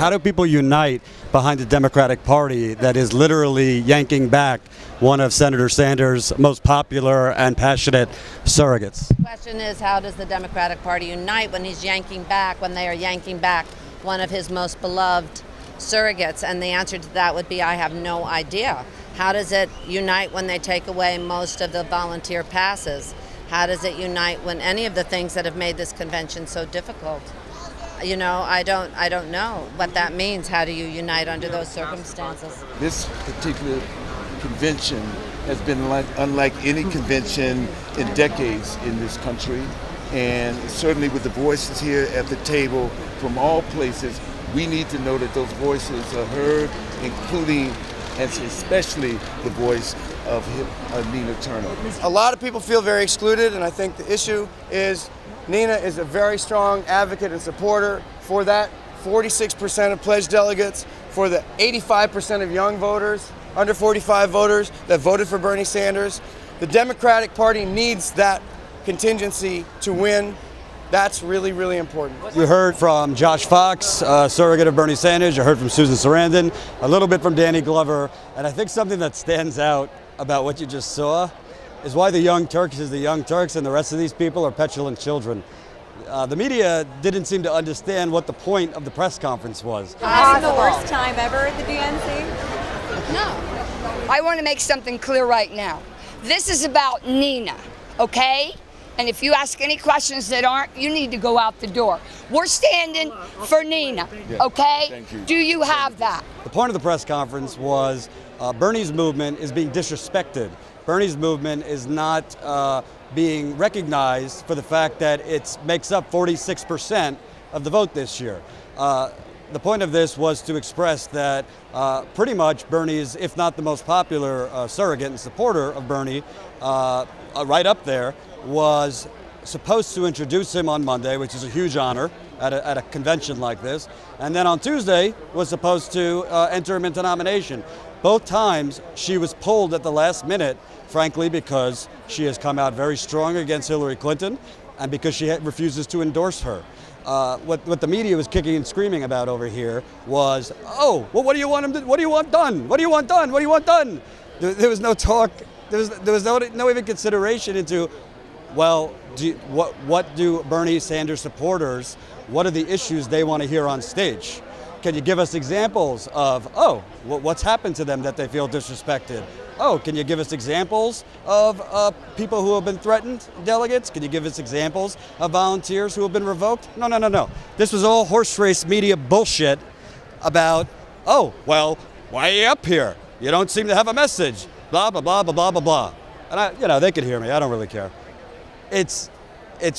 How do people unite behind the Democratic Party that is literally yanking back one of Senator Sanders' most popular and passionate surrogates? The question is, how does the Democratic Party unite when they are yanking back one of his most beloved surrogates? And the answer to that would be, I have no idea. How does it unite when they take away most of the volunteer passes? How does it unite when any of the things that have made this convention so difficult? You know, I don't know what that means. How do you unite under those circumstances? This particular convention has been unlike any convention in decades in this country, and certainly with the voices here at the table from all places, we need to know that those voices are heard, including and especially the voice of Nina Turner. A lot of people feel very excluded, and I think the issue is Nina is a very strong advocate and supporter for that 46% of pledged delegates, for the 85% of young voters, under 45 voters that voted for Bernie Sanders. The Democratic Party needs that contingency to win. That's really, really important. You heard from Josh Fox, surrogate of Bernie Sanders. You heard from Susan Sarandon, a little bit from Danny Glover. And I think something that stands out about what you just saw is why the Young Turks is the Young Turks and the rest of these people are petulant children. The media didn't seem to understand what the point of the press conference was. Having the worst time ever at the DNC? No. I want to make something clear right now. This is about Nina, okay? And if you ask any questions that aren't, you need to go out the door. We're standing for Nina, okay? Thank you. Do you have that? The point of the press conference was Bernie's movement is being disrespected. Bernie's movement is not being recognized for the fact that it makes up 46% of the vote this year. The point of this was to express that pretty much Bernie's, if not the most popular surrogate and supporter of Bernie, right up there, was supposed to introduce him on Monday, which is a huge honor at a convention like this, and then on Tuesday was supposed to enter him into nomination. Both times she was pulled at the last minute, frankly, because she has come out very strong against Hillary Clinton and because she refuses to endorse her. What the media was kicking and screaming about over here was, oh, well, what do you want him to, what do you want done? What do you want done? What do you want done? There was no talk, there was no even consideration into, well, what do Bernie Sanders supporters, what are the issues they want to hear on stage? Can you give us examples of, oh, what's happened to them that they feel disrespected? Oh, can you give us examples of people who have been threatened, delegates? Can you give us examples of volunteers who have been revoked? No. This was all horse race media bullshit about, oh, well, why are you up here? You don't seem to have a message. Blah, blah, blah, blah, blah, blah, blah. And they could hear me. I don't really care. It's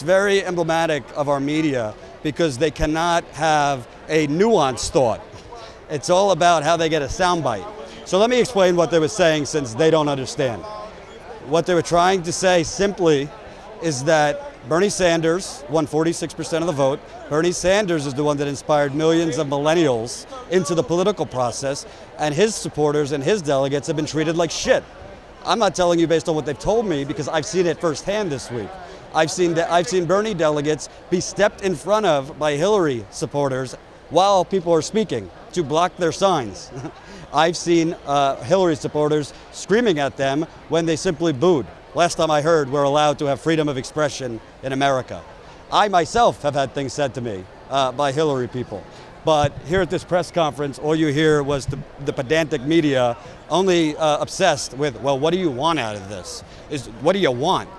very emblematic of our media because they cannot have a nuanced thought. It's all about how they get a soundbite. So let me explain what they were saying since they don't understand. What they were trying to say simply is that Bernie Sanders won 46% of the vote. Bernie Sanders is the one that inspired millions of millennials into the political process, and his supporters and his delegates have been treated like shit. I'm not telling you based on what they've told me because I've seen it firsthand this week. I've seen Bernie delegates be stepped in front of by Hillary supporters while people are speaking to block their signs. I've seen Hillary supporters screaming at them when they simply booed. Last time I heard, we're allowed to have freedom of expression in America. I myself have had things said to me by Hillary people. But here at this press conference, all you hear was the pedantic media only obsessed with, well, what do you want out of this? What do you want?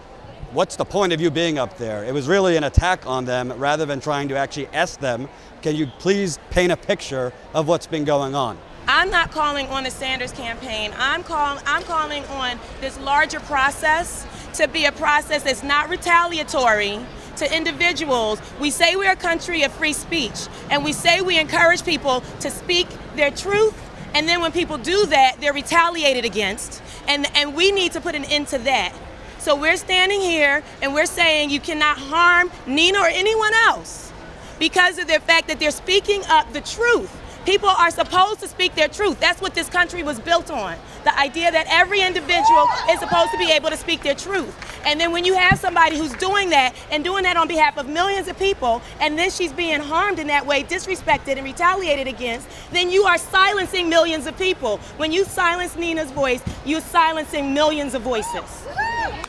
What's the point of you being up there? It was really an attack on them rather than trying to actually ask them, can you please paint a picture of what's been going on? I'm not calling on the Sanders campaign. I'm calling on this larger process to be a process that's not retaliatory to individuals. We say we're a country of free speech, and we say we encourage people to speak their truth, and then when people do that, they're retaliated against, and we need to put an end to that. So we're standing here and we're saying you cannot harm Nina or anyone else because of the fact that they're speaking up the truth. People are supposed to speak their truth. That's what this country was built on. The idea that every individual is supposed to be able to speak their truth. And then when you have somebody who's doing that and doing that on behalf of millions of people, and then she's being harmed in that way, disrespected and retaliated against, then you are silencing millions of people. When you silence Nina's voice, you're silencing millions of voices.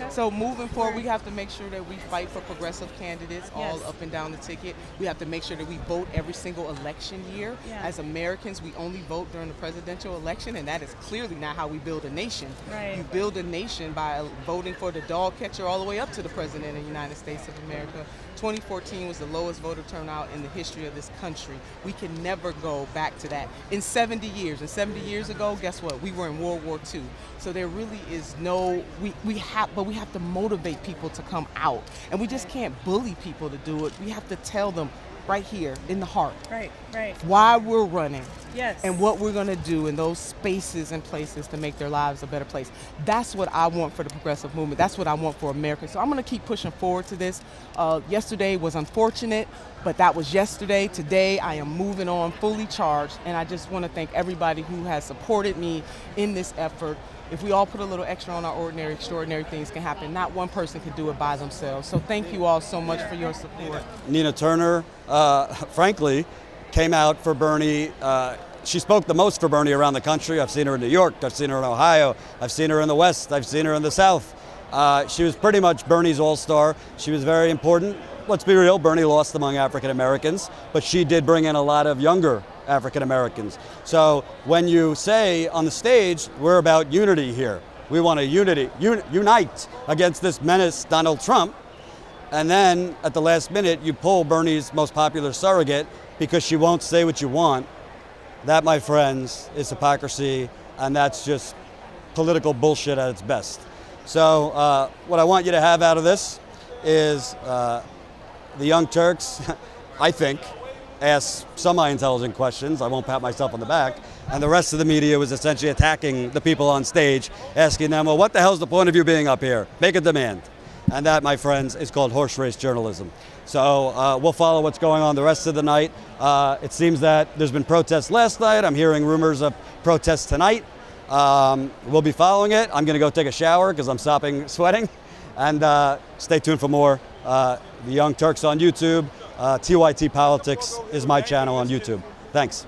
So moving forward, we have to make sure that we fight for progressive candidates all up and down the ticket. We have to make sure that we vote every single election year. As Americans, we only vote during the presidential election, and that is clearly not how we build a nation. You build a nation by voting for the dog catcher all the way up to the President of the United States of America. 2014 was the lowest voter turnout in the history of this country. We can never go back to that. In 70 years, and 70 years ago, guess what? We were in World War II. So there really is no, we have to motivate people to come out. And we just can't bully people to do it. We have to tell them right here in the heart. Why we're running. And what we're going to do in those spaces and places to make their lives a better place. That's what I want for the progressive movement. That's what I want for America. So I'm going to keep pushing forward to this. Yesterday was unfortunate, but that was yesterday. Today I am moving on fully charged, and I just want to thank everybody who has supported me in this effort. If we all put a little extra on our ordinary, extraordinary things can happen. Not one person can do it by themselves. So thank you all so much for your support. Nina Turner, frankly, came out for Bernie. She spoke the most for Bernie around the country. I've seen her in New York. I've seen her in Ohio. I've seen her in the West. I've seen her in the South. She was pretty much Bernie's all-star. She was very important. Let's be real, Bernie lost among African Americans, but she did bring in a lot of younger African Americans. So when you say on the stage, we're about unity here. We want to unite against this menace, Donald Trump. And then at the last minute, you pull Bernie's most popular surrogate because she won't say what you want. That, my friends, is hypocrisy, and that's just political bullshit at its best. So what I want you to have out of this is the Young Turks, I think, asked semi-intelligent questions. I won't pat myself on the back. And the rest of the media was essentially attacking the people on stage, asking them, well, what the hell's the point of you being up here? Make a demand. And that, my friends, is called horse race journalism. So we'll follow what's going on the rest of the night. It seems that there's been protests last night. I'm hearing rumors of protests tonight. We'll be following it. I'm going to go take a shower because I'm stopping sweating. And stay tuned for more. The Young Turks on YouTube. TYT Politics is my channel on YouTube. Thanks.